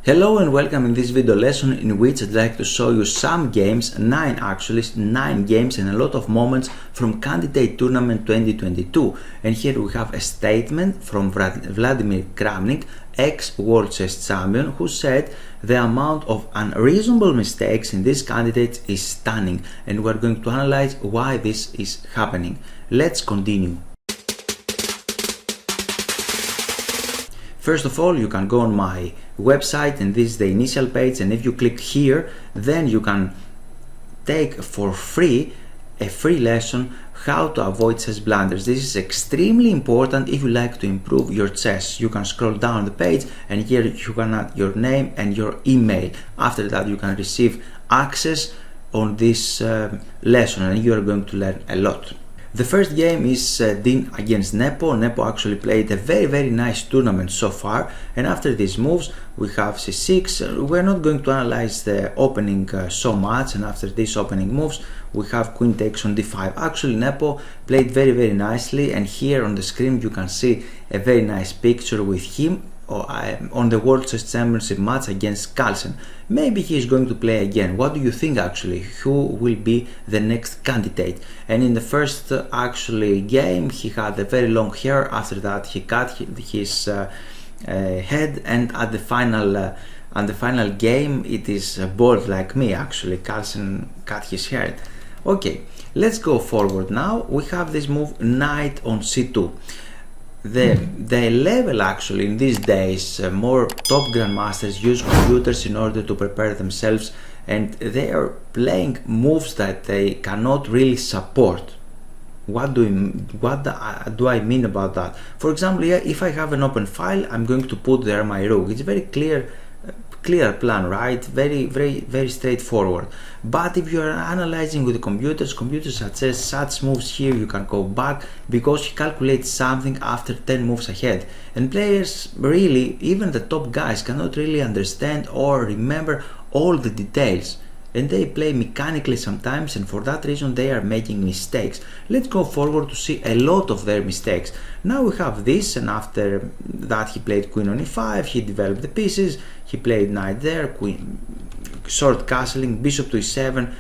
Hello and welcome in this video lesson in which I'd like to show you some games, 9 games and a lot of moments from Candidate Tournament 2022. And here we have a statement from Vladimir Kramnik, ex-World Chess Champion, who said the amount of unreasonable mistakes in these candidates is stunning, and we're going to analyze why this is happening. Let's continue. First of all, you can go on my website, and this is the initial page, and if you click here, then you can take for free a free lesson how to avoid chess blunders. This is extremely important if you like to improve your chess. You can scroll down the page, and here you can add your name and your email. After that, you can receive access on this lesson, and you are going to learn a lot. The first game is Dean against Nepo. Nepo actually played a very nice tournament so far, and after these moves we have c6. We're not going to analyze the opening so much, and after these opening moves we have queen takes on d5. Actually Nepo played very nicely, and here on the screen you can see a very nice picture with him on the World Chess Championship match against Carlsen. Maybe he is going to play again. What do you think actually? Who will be the next candidate? And in the first actually game he had a very long hair. After that he cut his head, and at the final game it is bald like me. Actually Carlsen cut his hair. Okay, let's go forward now. We have this move knight on c2. The level actually in these days, more top grandmasters use computers in order to prepare themselves, and they are playing moves that they cannot really support. What do I mean about that? For example, here, if I have an open file, I'm going to put there my rook. It's very clear plan, right? Very straightforward. But if you are analyzing with the computers suggest such moves here, you can go back because he calculates something after 10 moves ahead, and players really, even the top guys, cannot really understand or remember all the details, and they play mechanically sometimes, and for that reason they are making mistakes. Let's go forward to see a lot of their mistakes. Now we have this, and after that he played queen on e5, he developed the pieces, he played knight there, queen, short castling, bishop to e7,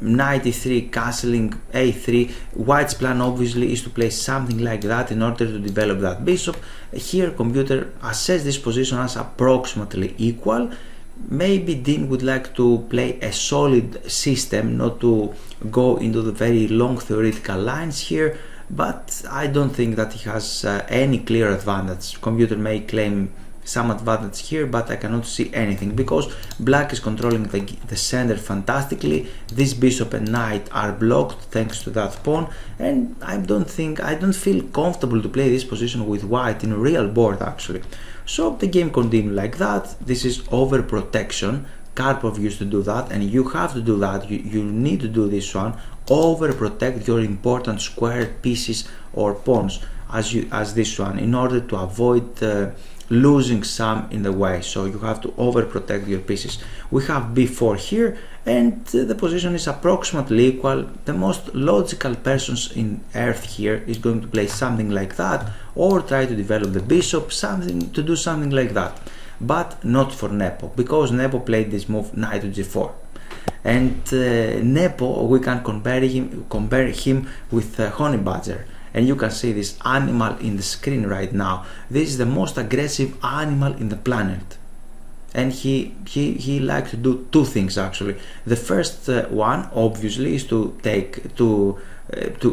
knight e3, castling, a3. White's plan obviously is to play something like that in order to develop that bishop. Here computer assess this position as approximately equal. Maybe Dean would like to play a solid system, not to go into the very long theoretical lines here, but I don't think that he has any clear advantage. Computer may claim some advantage here, but I cannot see anything because black is controlling the center fantastically. This bishop and knight are blocked thanks to that pawn, and I don't feel comfortable to play this position with white in a real board actually. So the game continued like that. This is overprotection. Karpov used to do that, and you have to do that. You need to do this one. Overprotect your important square pieces or pawns as this one in order to avoid losing some in the way. So you have to overprotect your pieces. We have b4 here, and the position is approximately equal. The most logical persons in earth here is going to play something like that, or try to develop the bishop, to do something like that, but not for Nepo, because Nepo played this move knight to g4. And Nepo, we can compare him with Honey Badger. And you can see this animal in the screen right now. This is the most aggressive animal in the planet, and he likes to do two things actually. The first one obviously is to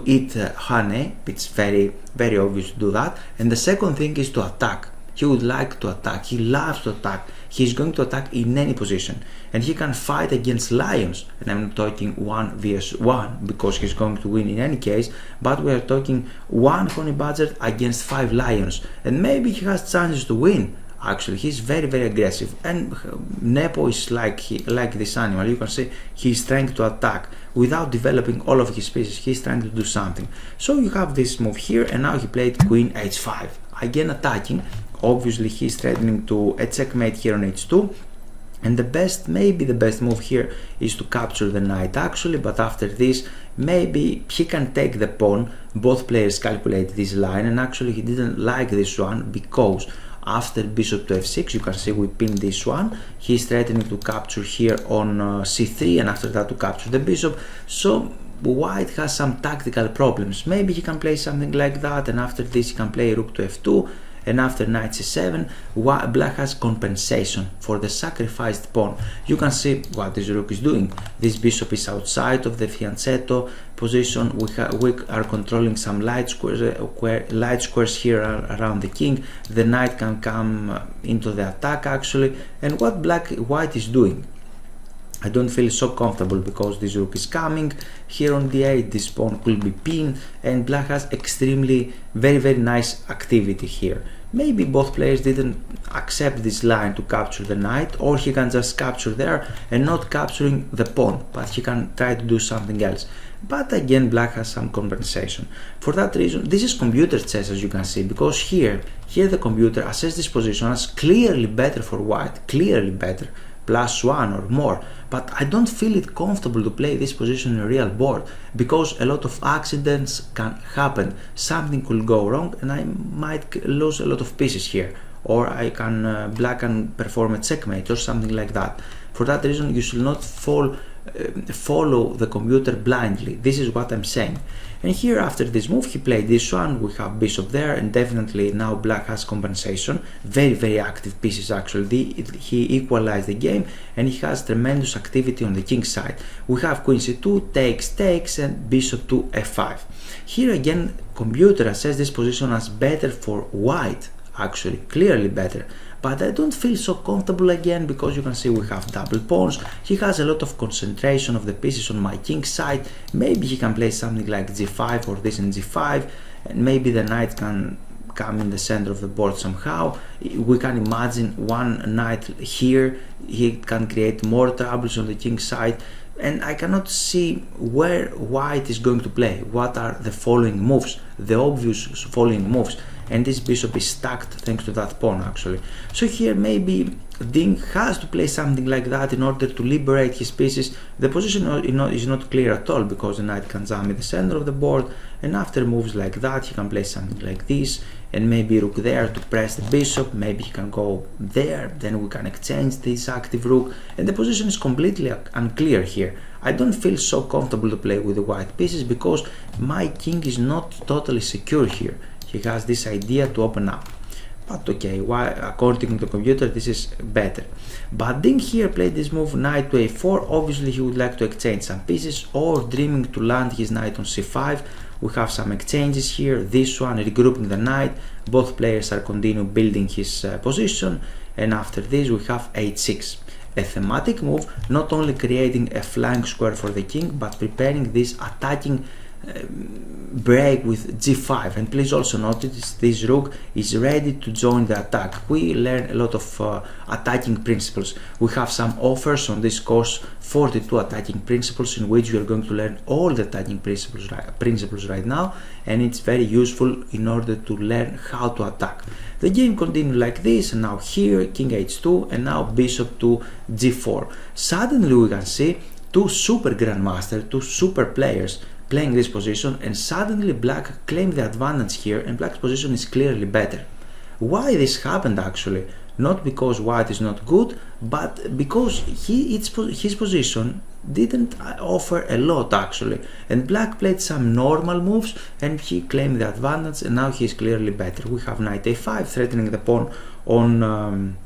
eat honey. It's very obvious to do that. And the second thing is to attack. He would like to attack. He loves to attack. He's going to attack in any position, and he can fight against lions. And I'm not talking 1 vs 1 because he's going to win in any case, but we are talking 1 honey badger against 5 lions, and maybe he has chances to win. Actually, he's very aggressive, and Nepo is like this animal. You can see he's trying to attack without developing all of his pieces. He's trying to do something. So you have this move here, and now he played queen h5, again attacking. Obviously he's threatening to a checkmate here on h2, and maybe the best move here is to capture the knight actually, but after this maybe he can take the pawn. Both players calculate this line, and actually he didn't like this one because after bishop to f6. You can see we pinned this one. He's threatening to capture here on c3 and after that to capture the bishop. So white has some tactical problems. Maybe he can play something like that, and after this he can play rook to f2, and after knight c7 black has compensation for the sacrificed pawn. You can see what this rook is doing. This bishop is outside of the fianchetto position. We are controlling some light squares here around the king. The knight can come into the attack actually, and what white is doing, I don't feel so comfortable because this rook is coming here on d8, this pawn could be pinned, and black has extremely very nice activity here. Maybe both players didn't accept this line to capture the knight, or he can just capture there and not capturing the pawn, but he can try to do something else. But again, black has some compensation. For that reason, this is computer chess, as you can see, because here the computer assesses this position as clearly better for white, clearly better, +1 or more, but I don't feel it comfortable to play this position in a real board because a lot of accidents can happen. Something could go wrong and I might lose a lot of pieces here, or I can black can perform a checkmate or something like that. For that reason, you should not follow the computer blindly. This is what I'm saying. And here after this move he played this one, we have bishop there, and definitely now black has compensation. Very active pieces actually. He equalized the game and he has tremendous activity on the king side. We have queen c2, takes, and bishop to f5. Here again computer assesses this position as better for white, actually clearly better, but I don't feel so comfortable again because you can see we have double pawns. He has a lot of concentration of the pieces on my king side. Maybe he can play something like g5 or this in g5, and maybe the knight can come in the center of the board somehow. We can imagine one knight here, he can create more troubles on the king side, and I cannot see where white is going to play. What are the following moves, the obvious following moves, and this bishop is stacked thanks to that pawn actually. So here maybe Ding has to play something like that in order to liberate his pieces. The position is not clear at all because the knight can jump in the center of the board, and after moves like that he can play something like this and maybe rook there to press the bishop. Maybe he can go there, then we can exchange this active rook, and the position is completely unclear here. I don't feel so comfortable to play with the white pieces because my king is not totally secure here. He has this idea to open up, but okay, why according to the computer this is better. But Ding here played this move knight to a4. Obviously he would like to exchange some pieces or dreaming to land his knight on c5. We have some exchanges here, this one regrouping the knight. Both players are continue building his position, and after this we have h6. A thematic move, not only creating a flank square for the king but preparing this attacking break with g5. And please also notice this rook is ready to join the attack. We learn a lot of attacking principles. We have some offers on this course, 42 attacking principles, in which you are going to learn all the attacking principles right now, and it's very useful in order to learn how to attack. The game continues like this, and now here king h2 and now bishop to g4. Suddenly we can see two super grandmasters, two super players playing this position, and suddenly black claimed the advantage here and black's position is clearly better. Why this happened actually? Not because white is not good, but because his position didn't offer a lot actually, and black played some normal moves and he claimed the advantage, and now he is clearly better. We have knight a5 threatening the pawn on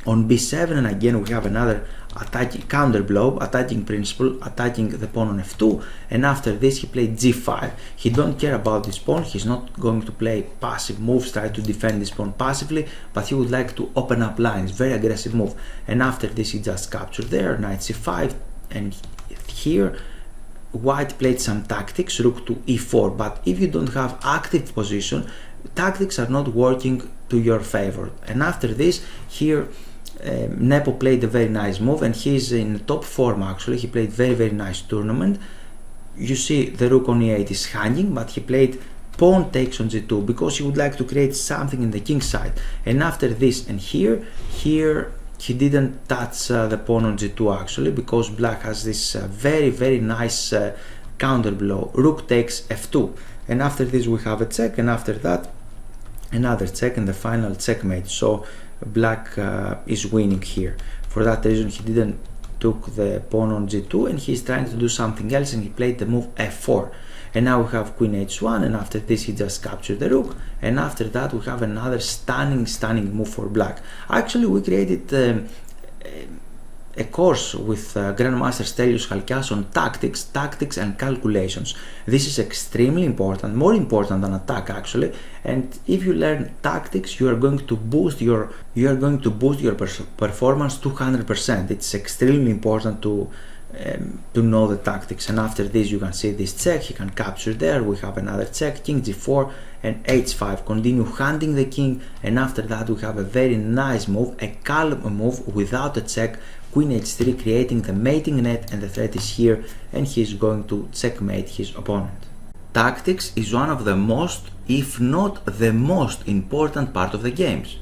b7, and again we have another attacking counter blow, attacking principle, attacking the pawn on f2, and after this he played g5. He don't care about this pawn, he's not going to play passive moves, try to defend this pawn passively, but he would like to open up lines, very aggressive move. And after this he just captured there, knight c5, and here white played some tactics, rook to e4, but if you don't have active position, tactics are not working to your favor. And after this here Nepo played a very nice move, and he's in top form actually. He played very nice tournament. You see the rook on e8 is hanging, but he played pawn takes on g2 because he would like to create something in the king side. And after this and here he didn't touch the pawn on g2 actually, because black has this very nice counter blow, rook takes f2, and after this we have a check, and after that another check and the final checkmate. So black is winning here. For that reason he didn't took the pawn on g2 and he's trying to do something else, and he played the move f4. And now we have queen h1, and after this he just captured the rook, and after that we have another stunning move for black. Actually we created a course with Grandmaster Stelios Chalkias on tactics and calculations. This is extremely important, more important than attack actually. And if you learn tactics, you are going to boost your performance 200%. It's extremely important to know the tactics. And after this you can see this check, he can capture there. We have another check, king g4 and h5, continue hunting the king, and after that we have a very nice move, a calm move without a check, queen h3, creating the mating net, and the threat is here, and he is going to checkmate his opponent. Tactics is one of the most, if not the most important part of the games.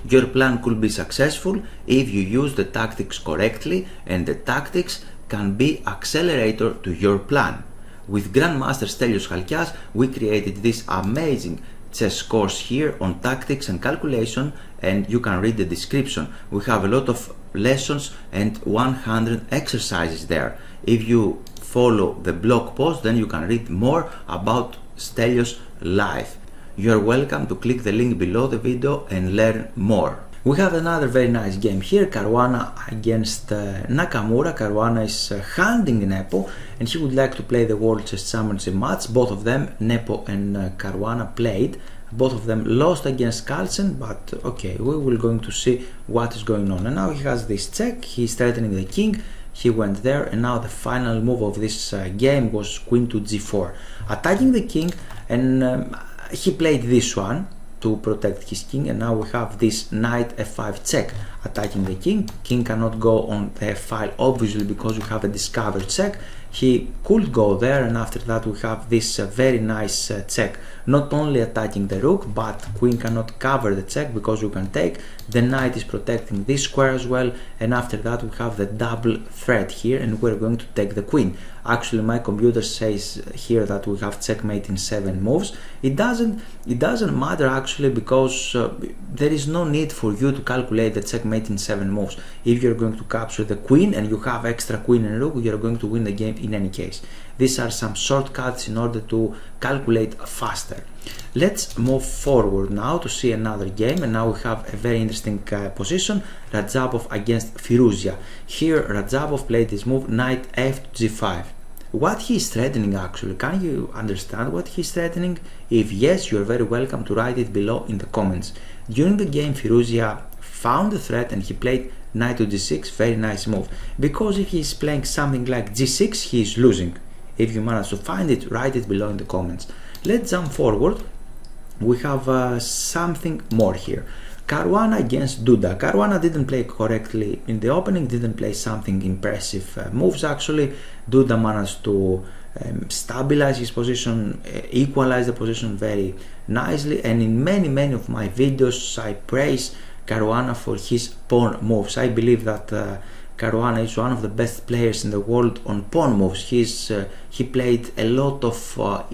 Your plan could be successful if you use the tactics correctly, and the tactics can be accelerator to your plan. With Grandmaster Stelios Chalkias, we created this amazing chess course here on tactics and calculation, and you can read the description. We have a lot of lessons and 100 exercises there. If you follow the blog post, then you can read more about Stelios' life. You are welcome to click the link below the video and learn more. We have another very nice game here, Caruana against Nakamura. Caruana is hunting Nepo, and he would like to play the World Chess Championship match. Both of them, Nepo and Caruana, played. Both of them lost against Carlsen, but okay, we will going to see what is going on. And now he has this check, he's threatening the king, he went there, and now the final move of this game was queen to g4, attacking the king, and he played this one to protect his king, and now we have this knight f5 check, attacking the king. King cannot go on the f file obviously because we have a discovered check. He could go there, and after that we have this very nice check, not only attacking the rook, but queen cannot cover the check because we can take. The knight is protecting this square as well, and after that we have the double threat here, and we're going to take the queen. Actually my computer says here that we have checkmate in 7 moves. It doesn't matter actually, because there is no need for you to calculate the checkmate in 7 moves. If you're going to capture the queen and you have extra queen and rook, you're going to win the game in any case. These are some shortcuts in order to calculate faster. Let's move forward now to see another game, and now we have a very interesting position, Radzhabov against Firuzia. Here Radzhabov played this move, knight f to g5. What he is threatening actually, can you understand what he is threatening? If yes, you are very welcome to write it below in the comments. During the game Firuzia found the threat and he played knight to g6, very nice move, because if he is playing something like g6 he is losing. If you manage to find it, write it below in the comments. Let's jump forward. We have something more here. Caruana against Duda. Caruana didn't play correctly in the opening, didn't play something impressive moves actually. Duda managed to stabilize his position, equalize the position very nicely, and in many of my videos I praise Caruana for his pawn moves. I believe that Caruana is one of the best players in the world on pawn moves. He played a lot of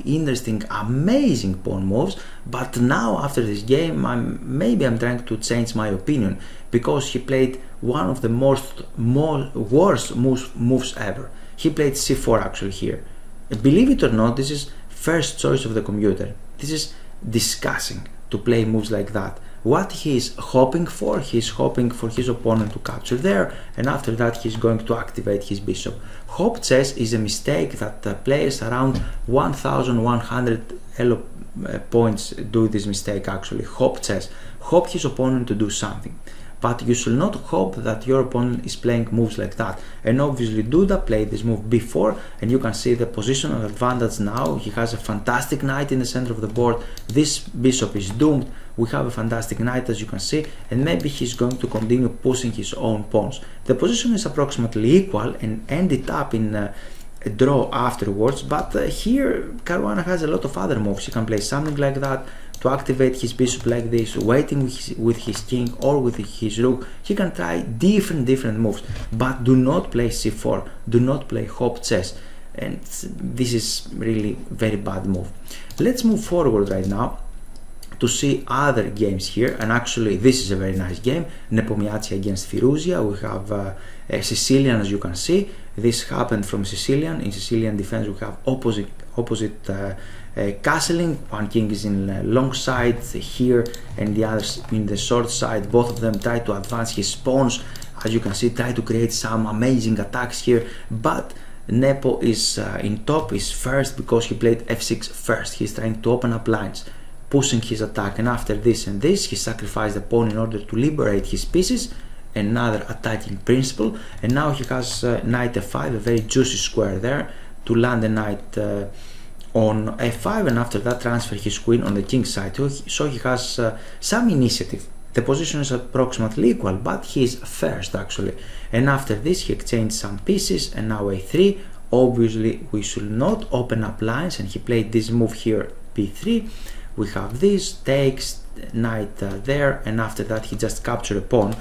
interesting, amazing pawn moves, but now after this game maybe I'm trying to change my opinion, because he played one of the worst moves ever. He played c4 actually here. Believe it or not, this is first choice of the computer. This is disgusting to play moves like that. What he is hoping for, he's hoping for his opponent to capture there, and after that he's going to activate his bishop. Hop chess is a mistake that players around 1100 elo points do this mistake actually. Hop chess. Hope his opponent to do something. But you should not hope that your opponent is playing moves like that. And obviously Duda played this move before, and you can see the positional advantage now. He has a fantastic knight in the center of the board. This bishop is doomed. We have a fantastic knight, as you can see, and maybe he's going to continue pushing his own pawns. The position is approximately equal and ended up in a draw afterwards, but here Caruana has a lot of other moves. He can play something like that to activate his bishop like this, waiting with his king or with his rook. He can try different moves, but do not play c4, do not play hop chess, and this is really very bad move. Let's move forward right now to see other games here, and actually this is a very nice game, Nepomiatia against Firouzia. We have a Sicilian, as you can see. This happened from Sicilian. In Sicilian defense we have opposite castling. One king is in long side here and the other in the short side. Both of them try to advance his pawns, as you can see, try to create some amazing attacks here, but Nepo is in top, is first because he played f6 first. He's trying to open up lines, pushing his attack, and after this and this he sacrificed the pawn in order to liberate his pieces. Another attacking principle, and now he has knight f5, a very juicy square there to land a knight on f5, and after that transfer his queen on the king side. So he has some initiative. The position is approximately equal, but he is first actually. And after this he exchanged some pieces, and now a3. Obviously we should not open up lines, and he played this move here, b3. We have this, takes, knight there, and after that he just captured a pawn.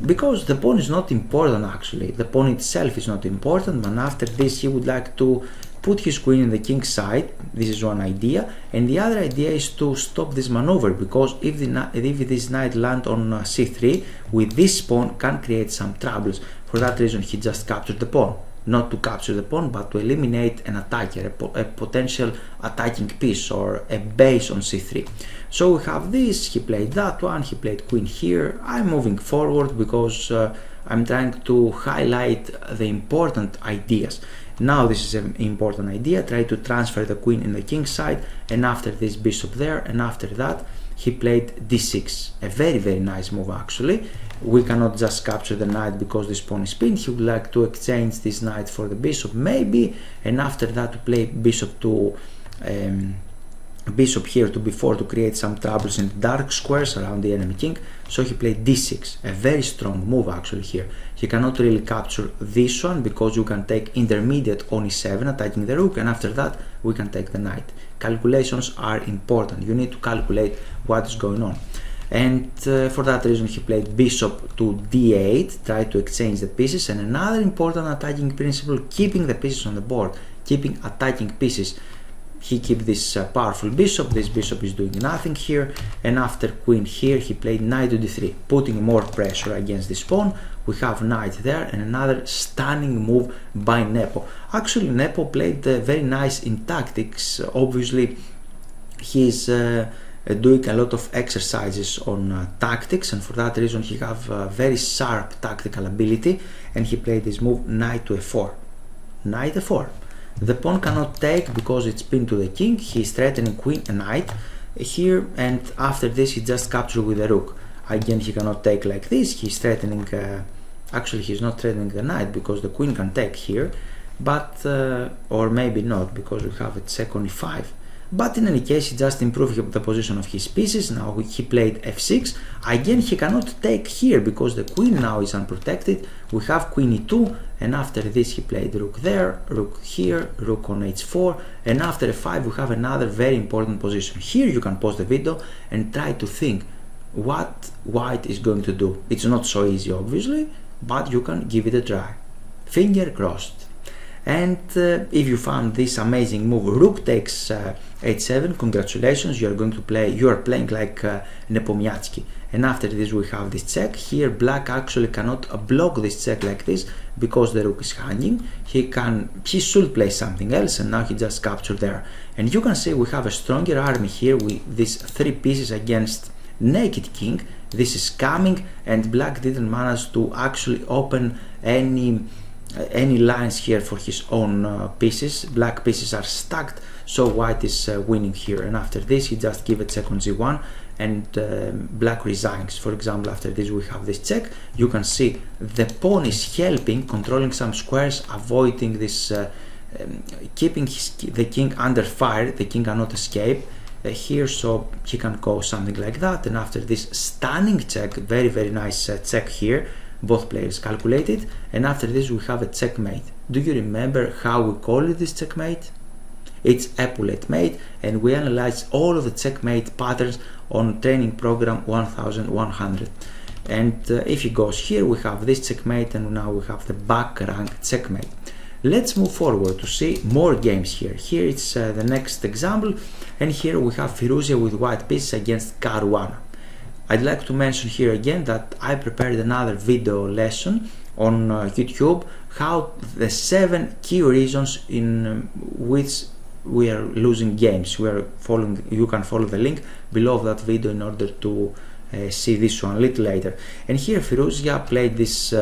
Because the pawn is not important actually, the pawn itself is not important, but after this he would like to put his queen in the king's side. This is one idea, and the other idea is to stop this maneuver, because if this knight land on c3 with this pawn can create some troubles. For that reason he just captured the pawn, not to capture the pawn but to eliminate an attacker, a potential attacking piece or a base on c3. So we have this, he played that one, he played queen here. I'm moving forward because I'm trying to highlight the important ideas. Now this is an important idea, try to transfer the queen in the king's side, and after this bishop there, and after that he played d6, a very nice move actually. We cannot just capture the knight because this pawn is pinned. He would like to exchange this knight for the bishop maybe, and after that to play bishop to bishop here to b4 to create some troubles in the dark squares around the enemy king. So he played d6, a very strong move actually here. He cannot really capture this one because you can take intermediate on e7 attacking the rook, and after that we can take the knight. Calculations are important, you need to calculate what is going on. And for that reason he played bishop to d8, tried to exchange the pieces, and another important attacking principle, keeping the pieces on the board, keeping attacking pieces. He keeps this powerful bishop, this bishop is doing nothing here, and after queen here he played knight to d3, putting more pressure against this pawn. We have knight there, and another stunning move by Nepo. Actually Nepo played very nice in tactics. Obviously he's doing a lot of exercises on tactics, and for that reason he have very sharp tactical ability, and he played this move knight to f4. Knight f4. The pawn cannot take because it's pinned to the king. He is threatening queen and knight here, and after this he just captured with the rook. Again he cannot take like this. He's threatening actually he's not threatening the knight because the queen can take here, but or maybe not because we have a check on e5. But in any case he just improved the position of his pieces. Now he played f6. Again he cannot take here because the queen now is unprotected. We have queen e2, and after this he played rook there, rook here, rook on h4, and after f5 we have another very important position. Here you can pause the video and try to think what white is going to do. It's not so easy obviously, but you can give it a try. Finger crossed. And if you found this amazing move, rook takes h7, congratulations, you are playing like Nepomiatsky. And after this we have this check. Here black actually cannot block this check like this because the rook is hanging. He should play something else, and now he just captured there. And you can see we have a stronger army here with these three pieces against naked king. This is coming, and black didn't manage to actually open any lines here for his own pieces. Black pieces are stacked, so white is winning here. And after this he just give a check on g1, and black resigns. For example, after this we have this check. You can see the pawn is helping, controlling some squares, avoiding this keeping the king under fire. The king cannot escape here, so he can go something like that. And after this stunning check, very nice check here, both players calculated, and after this we have a checkmate. Do you remember how we call it, this checkmate? It's epaulette mate, and we analyze all of the checkmate patterns on training program 1100. And if he goes here we have this checkmate, and now we have the back rank checkmate. Let's move forward to see more games here. Here it's the next example, and here we have Fairouzia with white pieces against Caruana. I'd like to mention here again that I prepared another video lesson on YouTube, how the 7 key reasons in which we are losing games. You can follow the link below that video in order to see this one a little later. And here Fairouzia played this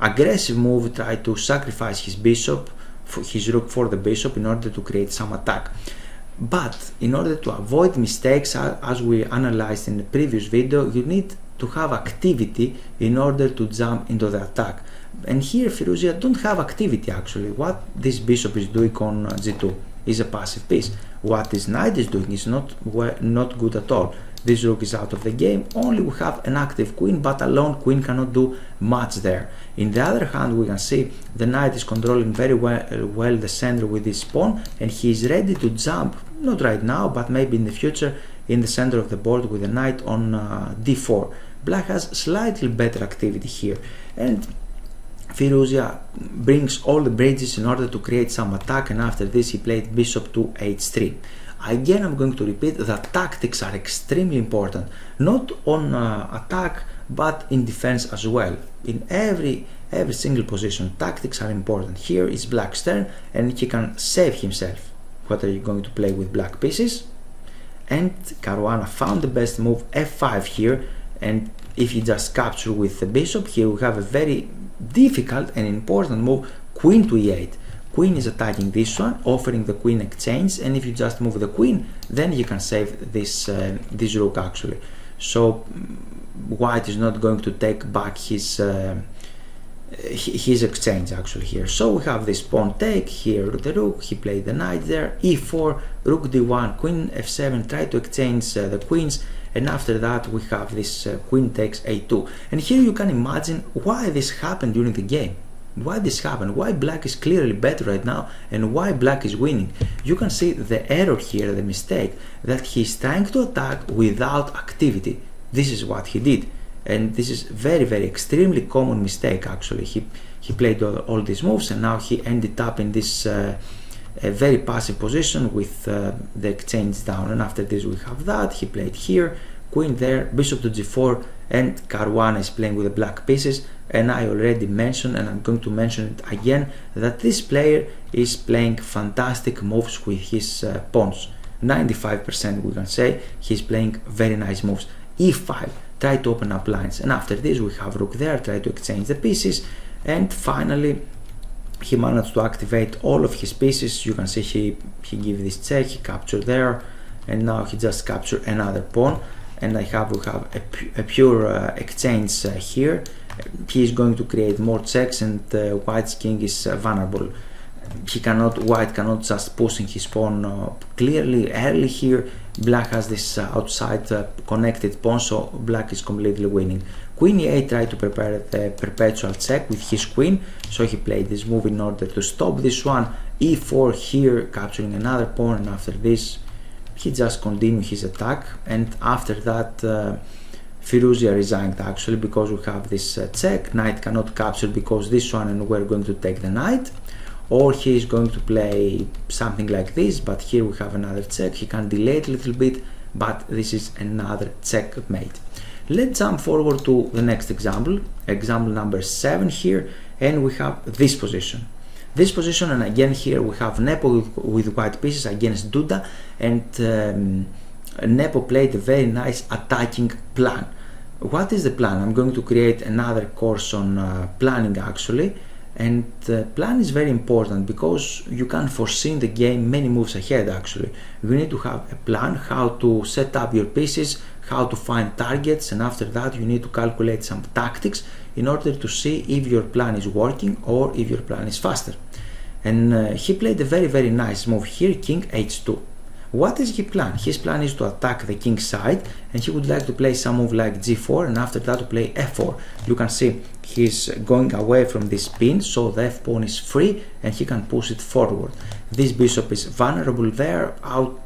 aggressive move, tried to sacrifice his bishop, his rook for the bishop in order to create some attack. But in order to avoid mistakes, as we analyzed in the previous video, you need to have activity in order to jump into the attack. And here Fairouzia don't have activity actually. What this bishop is doing on g2 is a passive piece. What this knight is doing is not good at all. This rook is out of the game. Only we have an active queen, but alone queen cannot do much there. In the other hand, we can see the knight is controlling very well the center with his pawn, and he is ready to jump, not right now, but maybe in the future, in the center of the board with the knight on d4. Black has slightly better activity here, and Fairouzia brings all the bridges in order to create some attack, and after this he played bishop to h3. Again, I'm going to repeat that tactics are extremely important, not on attack but in defense as well. In every single position, tactics are important. Here is Black's turn, and he can save himself. What are you going to play with black pieces? And Caruana found the best move, f5 here, and if he just capture with the bishop, he will have a very difficult and important move, queen to e8. Queen is attacking this one, offering the queen exchange, and if you just move the queen, then you can save this rook actually. So white is not going to take back his exchange actually here. So we have this pawn take, here the rook, he played the knight there, e4, rook d1, queen f7, try to exchange the queens, and after that we have this queen takes a2. And here you can imagine why this happened during the game. Why this happened, why black is clearly better right now, and why black is winning. You can see the error here, the mistake, that he's trying to attack without activity. This is what he did, and this is very extremely common mistake actually. He played all these moves, and now he ended up in this very passive position with the exchange down, and after this we have that, he played here, queen there, bishop to g4, and Caruana is playing with the black pieces. And I already mentioned, and I'm going to mention it again, that this player is playing fantastic moves with his pawns. 95% we can say he's playing very nice moves. e5, try to open up lines, and after this we have rook there, try to exchange the pieces, and finally he managed to activate all of his pieces. You can see he gave this check, he captured there, and now he just captured another pawn, and we have a pure exchange here. He is going to create more checks, and white's king is vulnerable. White cannot just pushing his pawn clearly early here. Black has this outside connected pawn, so black is completely winning. Queen e8 tried to prepare the perpetual check with his queen, so he played this move in order to stop this one. e4 here, capturing another pawn, and after this he just continued his attack, and after that Fairouzia resigned actually, because we have this check, knight cannot capture because this one, and we're going to take the knight, or he is going to play something like this, but here we have another check. He can delay it a little bit, but this is another checkmate. Let's jump forward to the next example number 7 here, and we have this position. And again here we have Nepo with white pieces against Duda, and Nepo played a very nice attacking plan. What is the plan? I'm going to create another course on planning actually, and plan is very important because you can foresee in the game many moves ahead actually. You need to have a plan how to set up your pieces, how to find targets, and after that you need to calculate some tactics in order to see if your plan is working or if your plan is faster. And he played a very nice move here, king h2. What is his plan? His plan is to attack the king side, and he would like to play some move like g4, and after that to play f4. You can see he's going away from this pin, so the f pawn is free and he can push it forward. This bishop is vulnerable there, out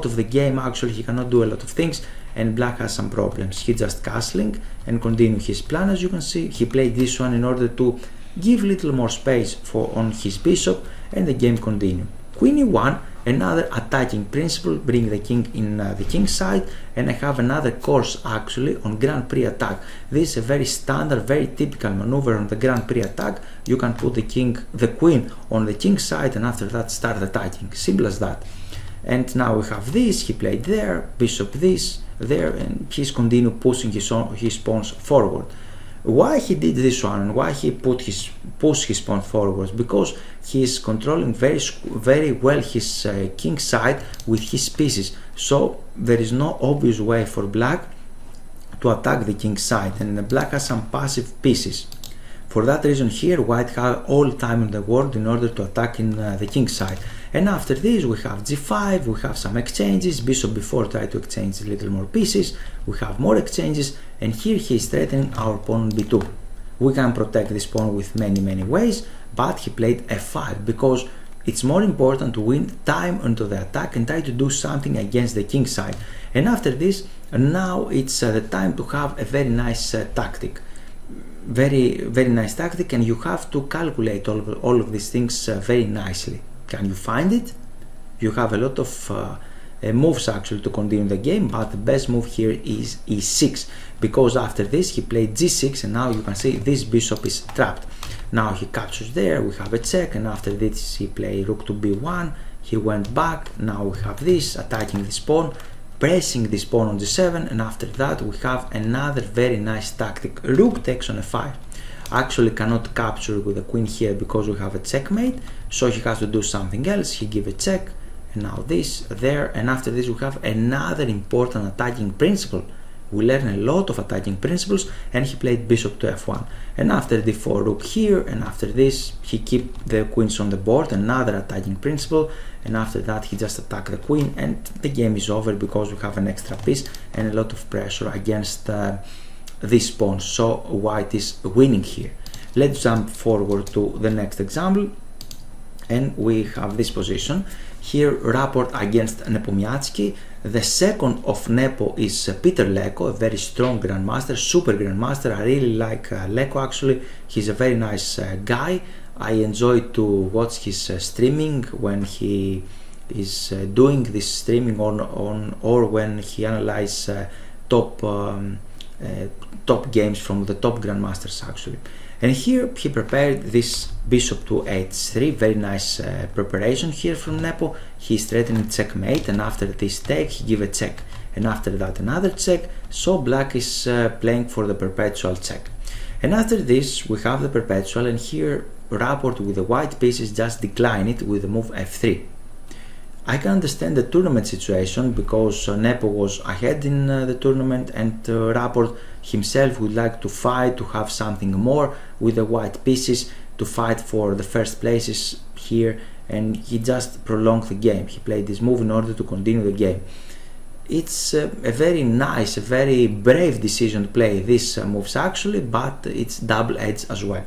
of the game actually. He cannot do a lot of things, and black has some problems. He just castling and continue his plan. As you can see, he played this one in order to give little more space on his bishop, and the game continue. Queen e1, another attacking principle, bring the king in the king side, and I have another course actually on Grand Prix attack. This is a very standard, very typical maneuver on the Grand Prix attack. You can put the queen on the king side, and after that start attacking. Simple as that. And now we have this, he played there, bishop this, there, and he's continue pushing his pawns forward. Why he did this one and why he pushed his pawn forwards? Because he is controlling very well his king side with his pieces. So there is no obvious way for black to attack the king side, and black has some passive pieces. For that reason here, white has all time in the world in order to attack in the king side. And after this we have g5, we have some exchanges, bishop b4 try to exchange a little more pieces, we have more exchanges, and here he is threatening our pawn on b2. We can protect this pawn with many ways, but he played f5 because it's more important to win time into the attack and try to do something against the king side. And after this, now it's the time to have a very nice tactic. Very nice tactic, and you have to calculate all of these things very nicely. Can you find it? You have a lot of moves actually to continue the game, but the best move here is e6, because after this he played g6, and now you can see this bishop is trapped. Now he captures there, we have a check, and after this he played rook to b1, he went back, now we have this, attacking this pawn, pressing this pawn on g7, and after that we have another very nice tactic. Rook takes on f5. Actually cannot capture with the queen here because we have a checkmate, so he has to do something else. He give a check, and now this, there, and after this we have another important attacking principle. We learn a lot of attacking principles, and he played bishop to f1, and after d4 rook here, and after this he keep the queens on the board, another attacking principle, and after that he just attack the queen, and the game is over because we have an extra piece and a lot of pressure against this pawn, so white is winning here. Let's jump forward to the next example, and we have this position here, rapport against Nepomniachtchi. The second of Nepo is Peter Lecko, a very strong grandmaster, super grandmaster. I really like Lecko actually. He's a very nice guy. I enjoy to watch his streaming when he is doing this streaming or when he analyzes top games from the top grandmasters actually. And here he prepared this bishop to h3, very nice preparation here from Nepo. He's threatening checkmate, and after this take he give a check, and after that another check, so black is playing for the perpetual check. And after this we have the perpetual, and here rapport with the white pieces just decline it with the move f3. I can understand the tournament situation because Nepo was ahead in the tournament, and rapport himself would like to fight, to have something more with the white pieces, to fight for the first places here, and he just prolonged the game. He played this move in order to continue the game. It's a very nice, a very brave decision to play these moves actually, but it's double-edged as well.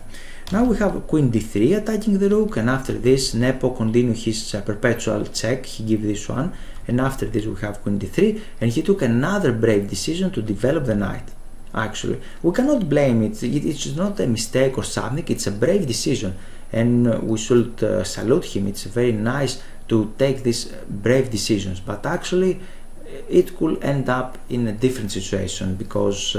Now we have queen d3 attacking the rook, and after this Nepo continued his perpetual check, he gave this one, and after this we have queen d3, and he took another brave decision to develop the knight. Actually, we cannot blame it, it's not a mistake or something, it's a brave decision, and we should salute him. It's very nice to take these brave decisions, but actually it could end up in a different situation, because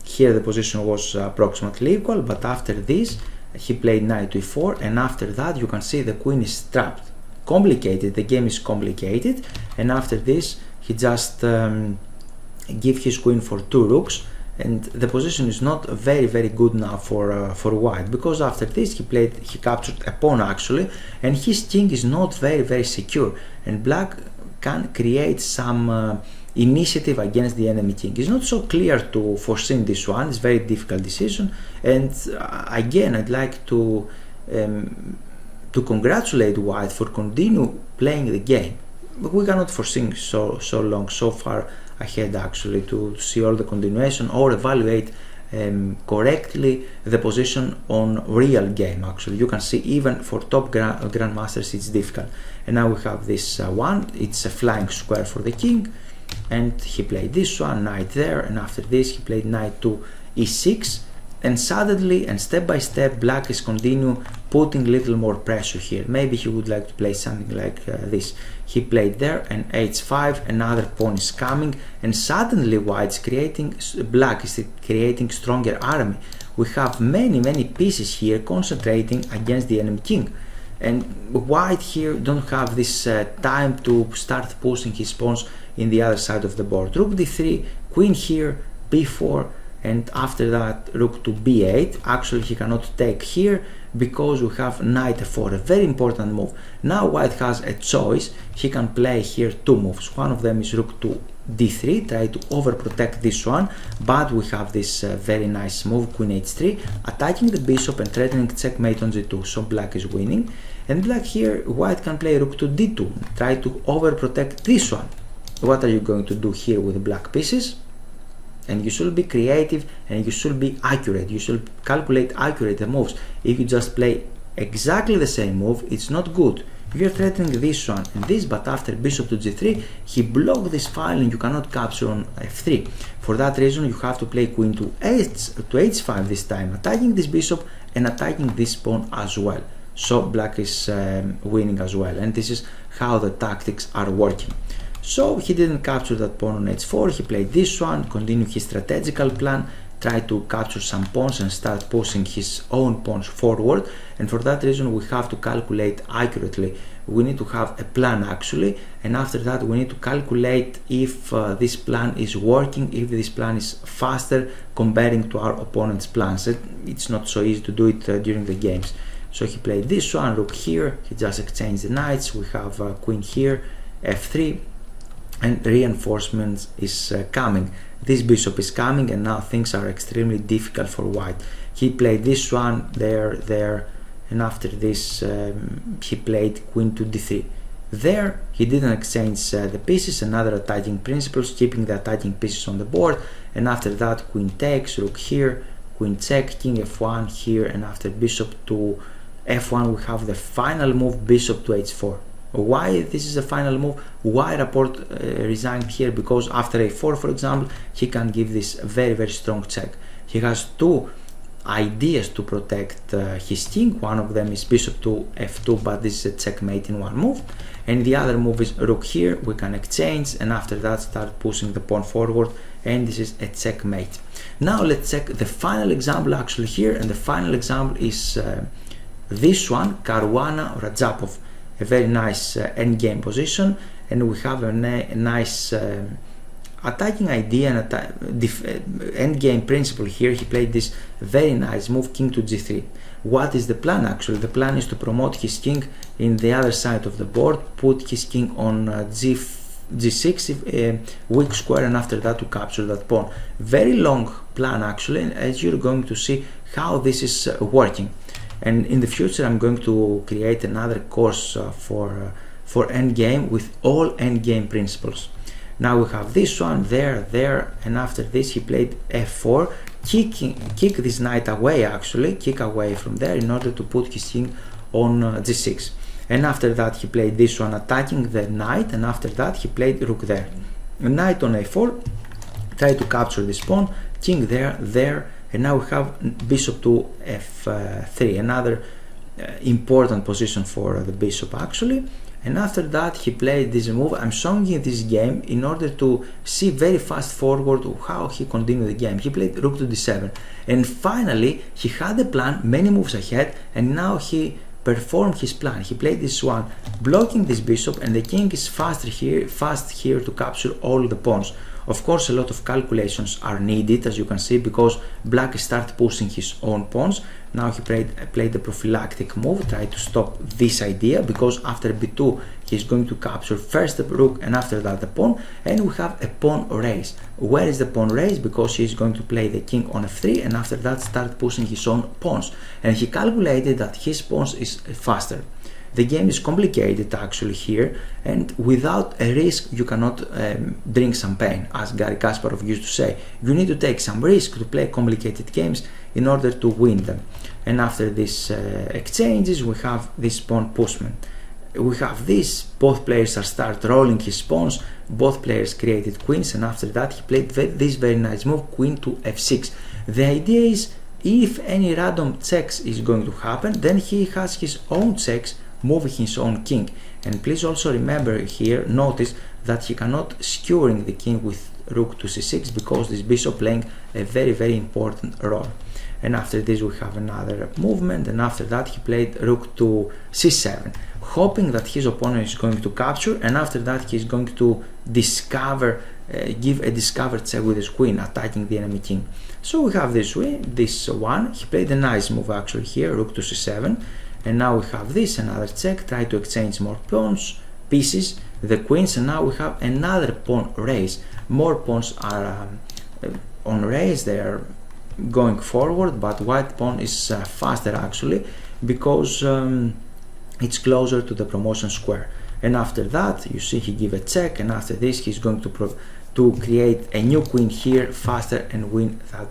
here the position was approximately equal, but after this he played knight to e4, and after that you can see the queen is trapped. Complicated, the game is complicated, and after this he just give his queen for two rooks, and the position is not very good now for white, because after this he captured a pawn actually, and his king is not very secure, and black can create some initiative against the enemy king. It's not so clear to foresee this one, it's a very difficult decision, and again I'd like to congratulate white for continue playing the game. But we cannot foresee so long, so far ahead actually, to see all the continuation or evaluate correctly the position on real game actually. You can see even for top grandmasters it's difficult. And now we have this one, it's a flying square for the king, and he played this one, knight there, and after this he played knight to e6, And suddenly and step by step black is continue putting little more pressure here. Maybe he would like to play something like this. He played there and h5, another pawn is coming, and suddenly black is creating stronger army. We have many pieces here concentrating against the enemy king, and white here don't have this time to start pushing his pawns in the other side of the board. Rook d3, queen here, b4, and after that rook to b8. Actually he cannot take here because we have knight f4, a very important move. Now white has a choice. He can play here two moves. One of them is rook to d3, try to overprotect this one, but we have this very nice move, queen h3, attacking the bishop and threatening checkmate on g2, so black is winning. And black here, white can play rook to d2, try to overprotect this one. What are you going to do here with the black pieces? And you should be creative and you should be accurate. You should calculate accurate the moves. If you just play exactly the same move, it's not good. You're threatening this one and this, but after bishop to g3, he blocked this file and you cannot capture on f3. For that reason, you have to play queen to h5 this time, attacking this bishop and attacking this pawn as well. So black is winning as well, and this is how the tactics are working. So he didn't capture that pawn on h4, he played this one, continued his strategical plan, tried to capture some pawns and start pushing his own pawns forward, and for that reason we have to calculate accurately. We need to have a plan actually, and after that we need to calculate if this plan is working, if this plan is faster comparing to our opponent's plans. It's not so easy to do it during the games. So he played this one, rook here, he just exchanged the knights, we have queen here, f3, and reinforcements is coming. This bishop is coming and now things are extremely difficult for white. He played this one, there, and after this he played queen to d3. There he didn't exchange the pieces, another attacking principles, keeping the attacking pieces on the board, and after that queen takes, rook here, queen check, king f1 here, and after bishop to f1 we have the final move, bishop to h4. Why this is a final move? Why Rapport resigned here? Because after a4, for example, he can give this very strong check. He has two ideas to protect his king. One of them is bishop to f2, but this is a checkmate in one move, and the other move is rook here, we can exchange, and after that start pushing the pawn forward, and this is a checkmate. Now let's check the final example actually here, and the final example is this one, Caruana Rajapov. A very nice endgame position, and we have a nice attacking idea and endgame principle here. He played this very nice move, king to g3. What is the plan actually? The plan is to promote his king in the other side of the board, put his king on g6 weak square, and after that to capture that pawn. Very long plan actually, and as you're going to see how this is working. And in the future I'm going to create another course for endgame with all endgame principles. Now we have this one, there, and after this he played f4, kick this knight away actually, kick away from there in order to put his king on g6. And after that he played this one, attacking the knight, and after that he played rook there. Knight on a4, try to capture this pawn, king there, and now we have bishop to f3, another important position for the bishop actually. And after that he played this move. I'm showing you this game in order to see very fast forward how he continued the game. He played rook to d7, and finally he had a plan many moves ahead, and now he performed his plan. He played this one, blocking this bishop, and the king is fast here to capture all the pawns. Of course, a lot of calculations are needed, as you can see, because black started pushing his own pawns. Now he played the prophylactic move, tried to stop this idea, because after b2 he's going to capture first the rook and after that the pawn, and we have a pawn race. Where is the pawn race? Because he's going to play the king on f3 and after that start pushing his own pawns, and he calculated that his pawns is faster. The game is complicated actually here, and without a risk you cannot drink champagne, as Garry Kasparov used to say. You need to take some risk to play complicated games in order to win them. And after these exchanges we have this pawn pushment. We have this, both players start rolling his pawns, both players created queens, and after that he played this very nice move, queen to f6. The idea is, if any random checks is going to happen, then he has his own checks moving his own king. And please also remember here, notice that he cannot skewering the king with rook to c6 because this bishop playing a very important role. And after this we have another movement, and after that he played rook to c7, hoping that his opponent is going to capture, and after that he is going to discover, give a discovered check with his queen, attacking the enemy king. So we have this one. He played a nice move actually here, rook to c7, and now we have this, another check, try to exchange more pieces, the queens, and now we have another pawn raise. More pawns are on raise, they are going forward, but white pawn is faster actually because it's closer to the promotion square. And after that, you see he give a check, and after this he's going to create a new queen here faster and win that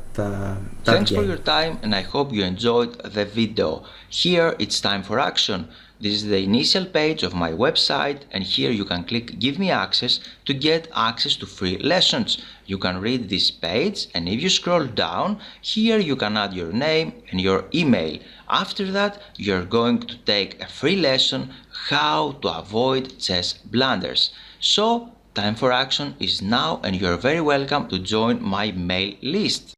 Thanks game. for your time, and I hope you enjoyed the video. Here it's time for action. This is the initial page of my website, and here you can click Give me access to get access to free lessons. You can read this page, and if you scroll down, here you can add your name and your email. After that, you're going to take a free lesson how to avoid chess blunders. So, time for action is now, and you're very welcome to join my mail list.